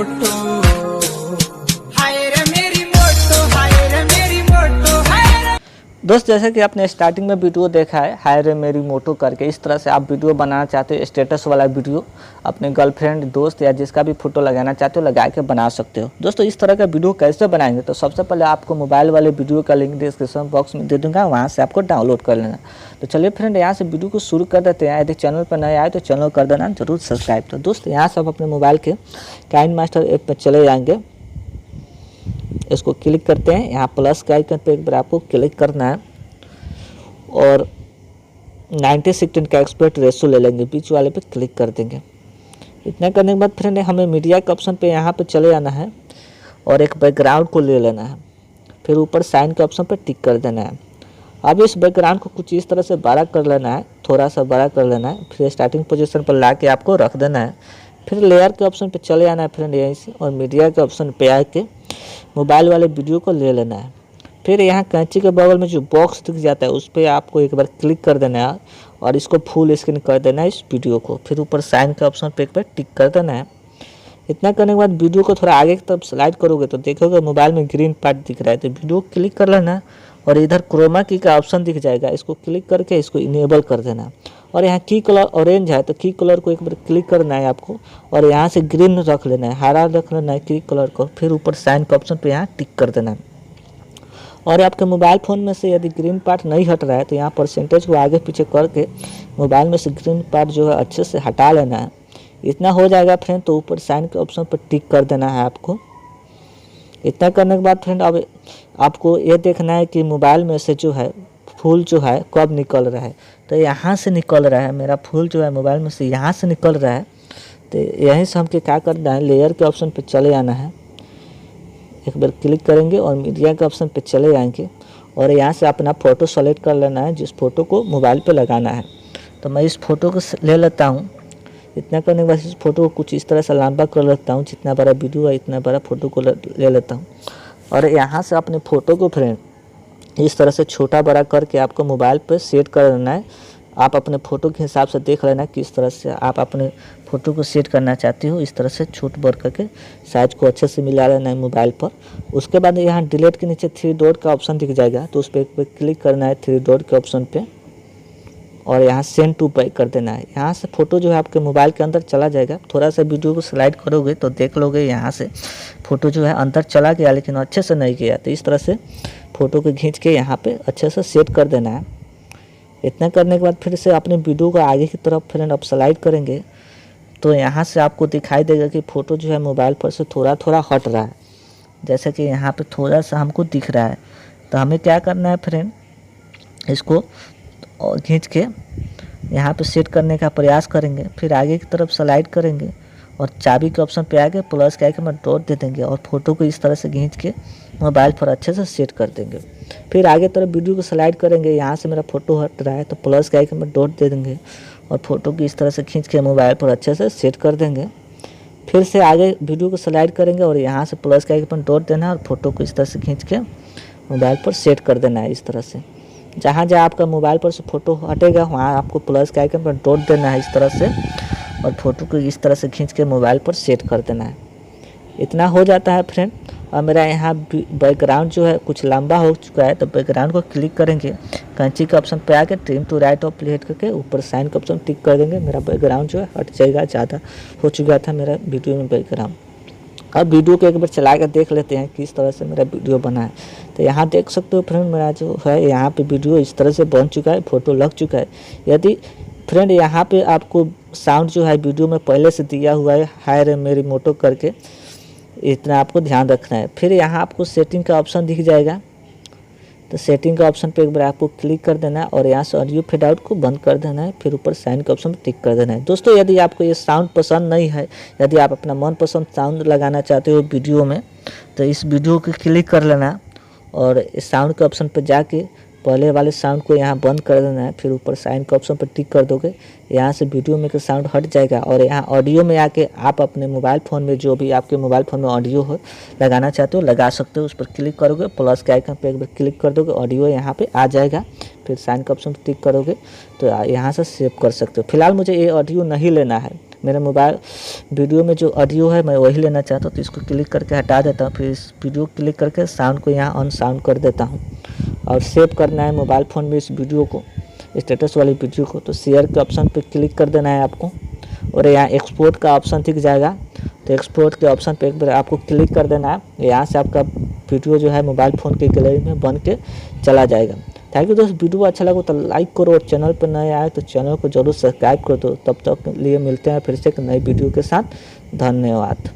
मोटो, हाय रे मेरी मोटो, हाय रे मेरी मोटो, हाय रे। दोस्त जैसे कि आपने स्टार्टिंग में वीडियो देखा है हाय रे मेरी मोटो करके, इस तरह से आप वीडियो बनाना चाहते हो, स्टेटस वाला वीडियो अपने गर्लफ्रेंड दोस्त या जिसका भी फोटो लगाना चाहते हो लगा के बना सकते हो। दोस्तों इस तरह का वीडियो कैसे बनाएंगे, तो सबसे पहले आपको मोबाइल वाले वीडियो का लिंक डिस्क्रिप्शन बॉक्स में दे दूंगा, वहाँ से आपको डाउनलोड कर लेना। तो चलिए फ्रेंड यहाँ से वीडियो को शुरू कर देते हैं। यदि चैनल पर नए आए तो चैनल कर देना जरूर सब्सक्राइब। तो दोस्त यहाँ से आप अपने मोबाइल के काइन मास्टर ऐप पर चले जाएंगे, इसको क्लिक करते हैं, यहाँ प्लस का आइकन पर एक बार आपको क्लिक करना है और 90-16 का एक्सपर्ट रेशो ले लेंगे, बीच वाले पे क्लिक कर देंगे। इतना करने के बाद फ्रेंड हमें मीडिया के ऑप्शन पे यहाँ पे चले जाना है और एक बैकग्राउंड को ले लेना है, फिर ऊपर साइन के ऑप्शन पे टिक कर देना है। अब इस बैकग्राउंड को कुछ इस तरह से बड़ा कर लेना है, थोड़ा सा बड़ा कर लेना है, फिर स्टार्टिंग पोजीशन पर ला के आपको रख देना है। फिर लेयर के ऑप्शन पे चले जाना है फ्रेंड यहीं से, और मीडिया के ऑप्शन पे आके मोबाइल वाले वीडियो को ले लेना है। फिर यहाँ कैंची के बगल में जो बॉक्स दिख जाता है उस पर आपको एक बार क्लिक कर देना है और इसको फुल स्क्रीन कर देना है इस वीडियो को। फिर ऊपर साइन के ऑप्शन पे एक बार टिक कर देना है। इतना करने के बाद वीडियो को थोड़ा आगे की तरफ स्लाइड करोगे तो देखोगे मोबाइल में ग्रीन पार्ट दिख रहा है, तो वीडियो को क्लिक कर लेना है और इधर क्रोमा की का ऑप्शन दिख जाएगा, इसको क्लिक करके इसको इनेबल कर देना है। और यहाँ की कलर ऑरेंज है तो की कलर को एक बार क्लिक करना है आपको और यहाँ से ग्रीन रख लेना है, हरा रख लेना है की कलर को। फिर ऊपर साइन के ऑप्शन पे यहाँ टिक कर देना है। और आपके मोबाइल फ़ोन में से यदि ग्रीन पार्ट नहीं हट रहा है तो यहाँ परसेंटेज को आगे पीछे करके मोबाइल में से ग्रीन पार्ट जो है अच्छे से हटा लेना है। इतना हो जाएगा फ्रेंड, तो ऊपर साइन के ऑप्शन पर टिक कर देना है आपको। इतना करने के बाद फ्रेंड अब आपको ये देखना है कि मोबाइल में से जो है फूल जो है कब निकल रहा है, तो यहाँ से निकल रहा है मेरा फूल जो है मोबाइल में से यहाँ से निकल रहा है। तो यहीं से हमको क्या करना है, लेयर के ऑप्शन पर चले जाना है, एक बार क्लिक करेंगे और मीडिया के ऑप्शन पे चले जाएंगे और यहाँ से अपना फ़ोटो सेलेक्ट कर लेना है जिस फ़ोटो को मोबाइल पे लगाना है। तो मैं इस फ़ोटो को ले लेता हूँ। इतना करने के बाद इस फ़ोटो को कुछ इस तरह से लंबा कर लेता हूँ, जितना बड़ा वीडियो है इतना बड़ा फ़ोटो को ले लेता हूँ। और यहाँ से अपने फ़ोटो को फ्रेंड इस तरह से छोटा बड़ा करके आपको मोबाइल पर सेट कर लेना है। आप अपने फ़ोटो के हिसाब से देख लेना किस तरह से आप अपने फ़ोटो को सेट करना चाहते हो, इस तरह से छोट बड़ करके साइज को अच्छे से मिला लेना है मोबाइल पर। उसके बाद यहाँ डिलीट के नीचे 3 डॉट का ऑप्शन दिख जाएगा, तो उस पर क्लिक करना है 3 डॉट के ऑप्शन पे और यहाँ सेंड टू बैक कर देना है। यहाँ से फ़ोटो जो है आपके मोबाइल के अंदर चला जाएगा। थोड़ा सा वीडियो को स्लाइड करोगे तो देख लोगे यहाँ से फ़ोटो जो है अंदर चला गया, लेकिन अच्छे से नहीं गया। तो इस तरह से फ़ोटो को खींच के यहाँ पर अच्छे से सेट कर देना है। इतना करने के बाद फिर से अपने वीडियो को आगे की तरफ फ्रेंड आप स्लाइड करेंगे तो यहाँ से आपको दिखाई देगा कि फ़ोटो जो है मोबाइल पर से थोड़ा थोड़ा हट रहा है, जैसे कि यहाँ पे थोड़ा सा हमको दिख रहा है। तो हमें क्या करना है फ्रेंड, इसको खींच के यहाँ पे सेट करने का प्रयास करेंगे, फिर आगे की तरफ स्लाइड करेंगे और चाबी के ऑप्शन पे आके प्लस के आइकन में डॉट दे देंगे और फ़ोटो को इस तरह से खींच के मोबाइल पर अच्छे से सेट कर देंगे। फिर आगे तरफ वीडियो को स्लाइड करेंगे, यहाँ से मेरा फ़ोटो हट रहा है तो प्लस के आइकन में डॉट दे देंगे और फ़ोटो को इस तरह से खींच के मोबाइल पर अच्छे से सेट कर देंगे। फिर से आगे वीडियो को स्लाइड करेंगे और यहाँ से प्लस के आइकन पर डॉट देना है और फ़ोटो को इस तरह से खींच के मोबाइल पर सेट कर देना है। इस तरह से जहाँ जहाँ आपका मोबाइल पर से फ़ोटो हटेगा वहाँ आपको प्लस के आइकन पर डॉट देना है इस तरह से, और फ़ोटो को इस तरह से खींच के मोबाइल पर सेट कर देना है। इतना हो जाता है फ्रेंड। और मेरा यहाँ बैकग्राउंड जो है कुछ लंबा हो चुका है, तो बैकग्राउंड को क्लिक करेंगे, कैंची के ऑप्शन पे आके trim to right of plate करके ऊपर साइन का ऑप्शन टिक कर देंगे। मेरा बैकग्राउंड जो है हट जाएगा, ज़्यादा हो चुका था मेरा वीडियो में बैकग्राउंड। अब वीडियो को एक बार चला कर देख लेते हैं किस तरह से मेरा वीडियो बना है। तो यहाँ देख सकते हो फ्रेंड मेरा जो है यहाँ पे वीडियो इस तरह से बन चुका है, फ़ोटो लग चुका है। यदि फ्रेंड यहाँ पे आपको साउंड जो है वीडियो में पहले से दिया हुआ है हाय रे मेरी मोटो करके, इतना आपको ध्यान रखना है। फिर यहाँ आपको सेटिंग का ऑप्शन दिख जाएगा, तो सेटिंग का ऑप्शन पे एक बार आपको क्लिक कर देना है और यहाँ से ऑडियो फेड आउट को बंद कर देना है। फिर ऊपर साइन के ऑप्शन पर टिक कर देना है। दोस्तों यदि आपको ये साउंड पसंद नहीं है, यदि आप अपना मनपसंद साउंड लगाना चाहते हो वीडियो में, तो इस वीडियो को क्लिक कर लेना और इस साउंड के ऑप्शन पर जाके पहले वाले साउंड को यहाँ बंद कर देना है। फिर ऊपर साइन के ऑप्शन पर टिक कर दोगे, यहाँ से वीडियो में का साउंड हट जाएगा और यहाँ ऑडियो में आके आप अपने मोबाइल फ़ोन में जो भी आपके मोबाइल फ़ोन में ऑडियो हो लगाना चाहते हो लगा सकते हो। उस पर क्लिक करोगे, प्लस के आइकन पर एक बार क्लिक कर दोगे, ऑडियो यहाँ पे आ जाएगा। फिर साइन का ऑप्शन पर टिक करोगे तो यहाँ से सेव कर सकते हो। फिलहाल मुझे ये ऑडियो नहीं लेना है, मेरे मोबाइल वीडियो में जो ऑडियो है मैं वही लेना चाहता हूँ, तो इसको क्लिक करके हटा देता हूँ। फिर इस वीडियो को क्लिक करके साउंड को यहाँ ऑन साउंड कर देता हूँ और सेव करना है मोबाइल फ़ोन में इस वीडियो को, स्टेटस वाली वीडियो को। तो शेयर के ऑप्शन पे क्लिक कर देना है आपको और यहाँ एक्सपोर्ट का ऑप्शन दिख जाएगा। तो एक्सपोर्ट के ऑप्शन पे एक बार आपको क्लिक कर देना है। यहाँ से आपका वीडियो जो है मोबाइल फ़ोन की गैलरी में बन के चला जाएगा। थैंक यू दोस्त, वीडियो अच्छा लगा तो लाइक करो और चैनल पर नए आए तो चैनल को जरूर सब्सक्राइब कर दो। तब तक के लिए मिलते हैं फिर से एक नई वीडियो के साथ। धन्यवाद।